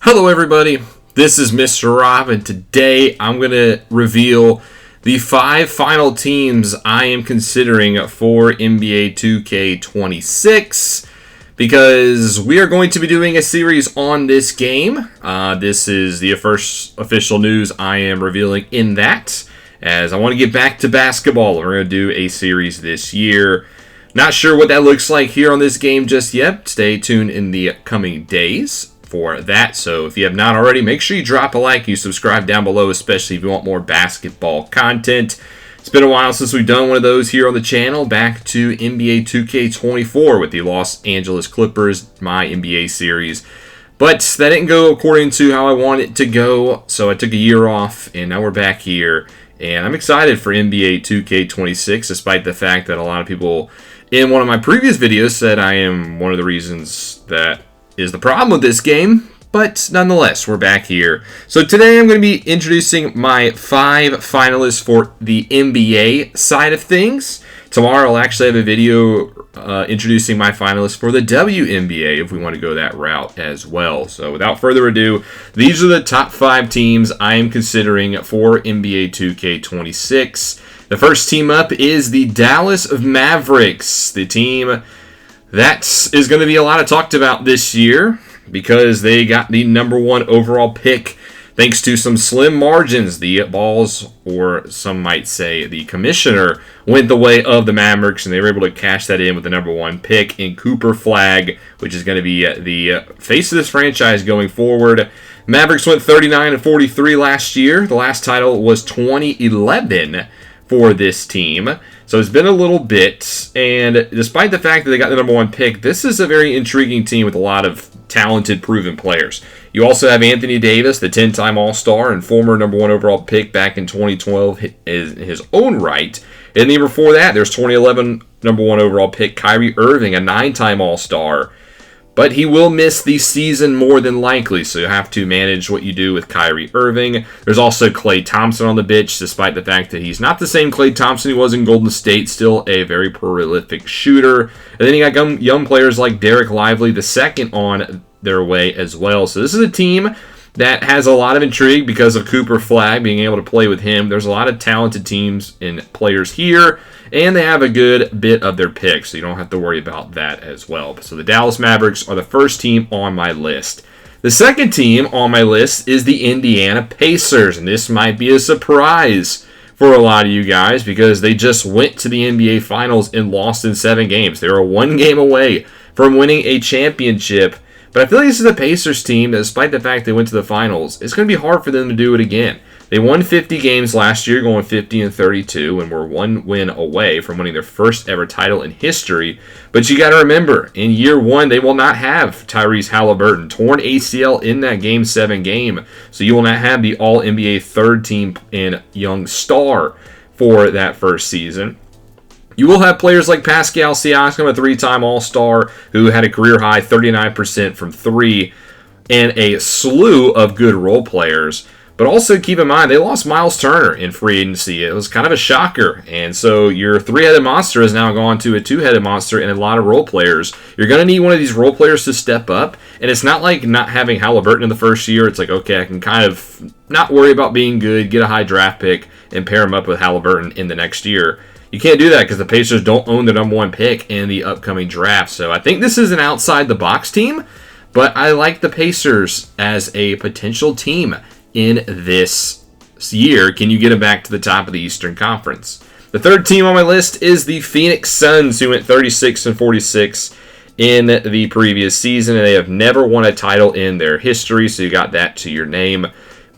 Hello everybody, this is Mr. Rob, and today I'm going to reveal the 5 final teams I am considering for NBA 2K26, because we are going to be doing a series on this game. This is the first official news I am revealing in that, as I want to get back to basketball. We're going to do a series this year. Not sure what that looks like here on this game just yet. Stay tuned in the coming days for that. So if you have not already, make sure you drop a like, you subscribe down below, especially if you want more basketball content. It's been a while since we've done one of those here on the channel, back to NBA 2K24 with the Los Angeles Clippers, MyNBA series. But that didn't go according to how I wanted it to go, so I took a year off, and now we're back here. And I'm excited for NBA 2K26, despite the fact that a lot of people in one of my previous videos said I am one of the reasons that is the problem with this game, but nonetheless, we're back here. So today I'm going to be introducing my 5 finalists for the NBA side of things. Tomorrow I'll actually have a video introducing my finalists for the WNBA if we want to go that route as well. So without further ado, these are the top 5 teams I am considering for NBA 2K26. The first team up is the Dallas Mavericks, the team that is going to be a lot of talked about this year because they got the #1 overall pick thanks to some slim margins. The balls, or some might say the commissioner, went the way of the Mavericks, and they were able to cash that in with the #1 pick in Cooper Flagg, which is going to be the face of this franchise going forward. Mavericks went 39-43 last year. The last title was 2011 for this team. So it's been a little bit, and despite the fact that they got the #1 pick, this is a very intriguing team with a lot of talented, proven players. You also have Anthony Davis, the 10-time All-Star and former #1 overall pick back in 2012 in his own right. And even before that, there's 2011 #1 overall pick Kyrie Irving, a 9-time All-Star. But he will miss the season more than likely, so you have to manage what you do with Kyrie Irving. There's also Klay Thompson on the bench, despite the fact that he's not the same Klay Thompson he was in Golden State, still a very prolific shooter. And then you got young players like Derek Lively, the second, on their way as well. So this is a team that has a lot of intrigue because of Cooper Flagg, being able to play with him. There's a lot of talented teams and players here, and they have a good bit of their picks, so you don't have to worry about that as well. So the Dallas Mavericks are the first team on my list. The second team on my list is the Indiana Pacers, and this might be a surprise for a lot of you guys because they just went to the NBA Finals and lost in 7 games. They were 1 game away from winning a championship. But I feel like this is a Pacers team that, despite the fact they went to the finals, it's going to be hard for them to do it again. They won 50 games last year, going 50-32, and were 1 win away from winning their first ever title in history. But you got to remember, in year 1, they will not have Tyrese Halliburton, torn ACL in that Game 7 game. So you will not have the All-NBA third team and young star for that first season. You will have players like Pascal Siakam, a 3-time All-Star, who had a career-high 39% from 3, and a slew of good role players. But also keep in mind, they lost Miles Turner in free agency. It was kind of a shocker. And so your 3-headed monster has now gone to a 2-headed monster and a lot of role players. You're going to need one of these role players to step up. And it's not like not having Halliburton in the first year. It's like, okay, I can kind of not worry about being good, get a high draft pick, and pair him up with Halliburton in the next year. You can't do that because the Pacers don't own the #1 pick in the upcoming draft. So I think this is an outside-the-box team, but I like the Pacers as a potential team in this year. Can you get them back to the top of the Eastern Conference? The third team on my list is the Phoenix Suns, who went 36-46 in the previous season, and they have never won a title in their history, so you got that to your name.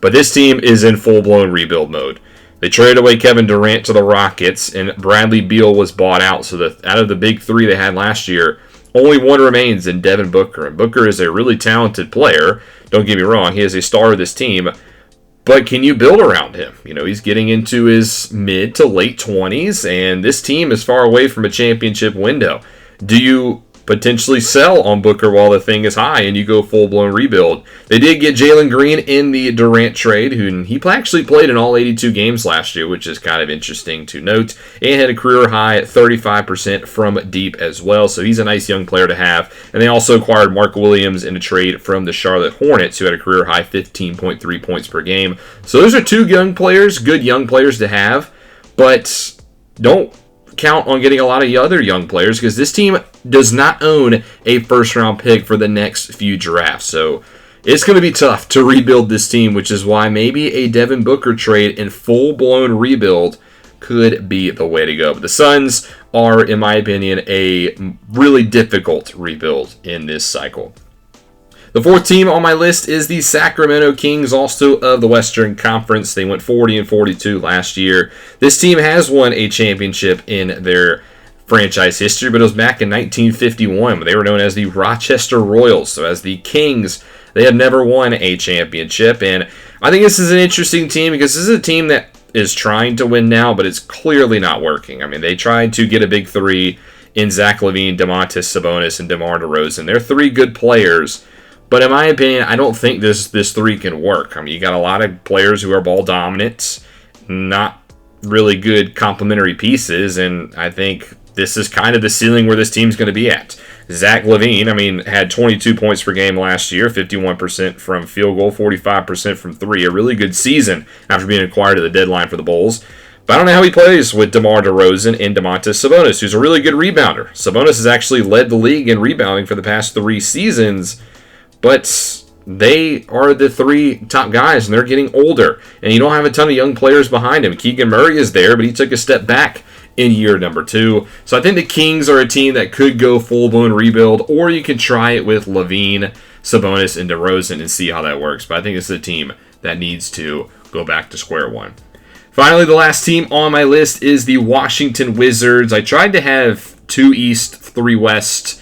But this team is in full-blown rebuild mode. They traded away Kevin Durant to the Rockets, and Bradley Beal was bought out. So that out of the big 3 they had last year, only 1 remains in Devin Booker. And Booker is a really talented player. Don't get me wrong, he is a star of this team. But can you build around him? You know, he's getting into his mid to late 20s, and this team is far away from a championship window. Do you potentially sell on Booker while the thing is high and you go full-blown rebuild. They did get Jalen Green in the Durant trade, who he actually played in all 82 games last year, which is kind of interesting to note, and had a career high at 35% from deep as well, so he's a nice young player to have. And they also acquired Mark Williams in a trade from the Charlotte Hornets, who had a career high 15.3 points per game. So those are two young players, good young players to have, but don't count on getting a lot of other young players because this team does not own a first-round pick for the next few drafts. So it's going to be tough to rebuild this team, which is why maybe a Devin Booker trade and full-blown rebuild could be the way to go. But the Suns are, in my opinion, a really difficult rebuild in this cycle. The fourth team on my list is the Sacramento Kings, also of the Western Conference. They went 40-42 last year. This team has won a championship in their franchise history, but it was back in 1951 when they were known as the Rochester Royals. So as the Kings, they have never won a championship. And I think this is an interesting team because this is a team that is trying to win now, but it's clearly not working. I mean, they tried to get a big three in Zach LaVine, Domantas Sabonis, and DeMar DeRozan. They're three good players. But in my opinion, I don't think this three can work. I mean, you got a lot of players who are ball dominant, not really good complementary pieces, and I think this is kind of the ceiling where this team's going to be at. Zach LaVine, I mean, had 22 points per game last year, 51% from field goal, 45% from three. A really good season after being acquired at the deadline for the Bulls. But I don't know how he plays with DeMar DeRozan and Domantas Sabonis, who's a really good rebounder. Sabonis has actually led the league in rebounding for the past 3 seasons. But they are the three top guys, and they're getting older. And you don't have a ton of young players behind him. Keegan Murray is there, but he took a step back in year number 2. So I think the Kings are a team that could go full-blown rebuild, or you can try it with LaVine, Sabonis, and DeRozan and see how that works. But I think it's a team that needs to go back to square one. Finally, the last team on my list is the Washington Wizards. I tried to have 2 East, 3 West.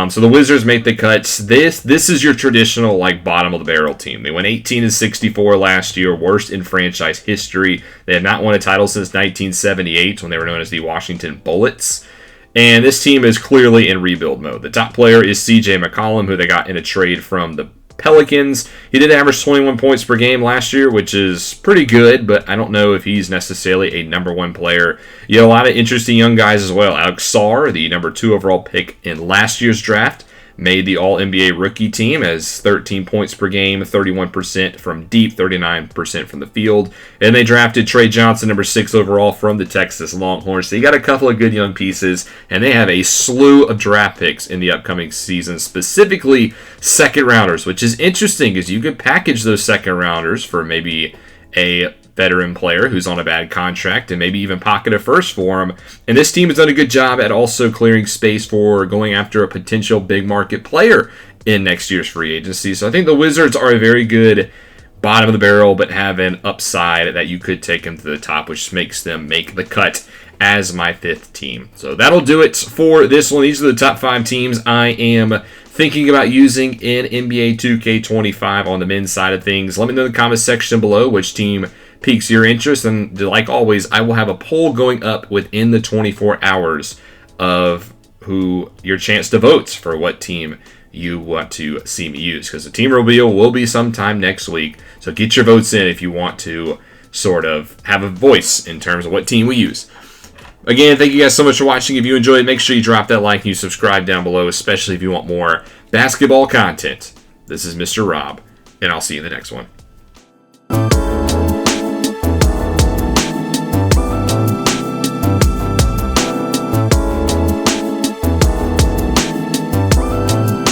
So the Wizards make the cuts. This is your traditional bottom of the barrel team. They went 18-64 last year, worst in franchise history. They have not won a title since 1978 when they were known as the Washington Bullets. And this team is clearly in rebuild mode. The top player is CJ McCollum, who they got in a trade from the Pelicans. He did average 21 points per game last year, which is pretty good, but I don't know if he's necessarily a number 1 player. You have a lot of interesting young guys as well. Alex Sarr, the number 2 overall pick in last year's draft, made the All-NBA rookie team as 13 points per game, 31% from deep, 39% from the field. And they drafted Trey Johnson, number 6 overall from the Texas Longhorns. So you got a couple of good young pieces, and they have a slew of draft picks in the upcoming season, specifically second rounders, which is interesting because you could package those second rounders for maybe a veteran player who's on a bad contract and maybe even pocket a first for him. And this team has done a good job at also clearing space for going after a potential big market player in next year's free agency. So I think the Wizards are a very good bottom of the barrel, but have an upside that you could take them to the top, which makes them make the cut as my 5th team. So that'll do it for this one. These are the top 5 teams I am thinking about using in NBA 2K25 on the men's side of things. Let me know in the comments section below which team piques your interest, and like always, I will have a poll going up within the 24 hours of who your chance to vote for what team you want to see me use, because the team reveal will be sometime next week. So get your votes in if you want to sort of have a voice in terms of what team we use. Again, thank you guys so much for watching. If you enjoyed, make sure you drop that like and you subscribe down below, especially if you want more basketball content. This is Mr. Rob, and I'll see you in the next one.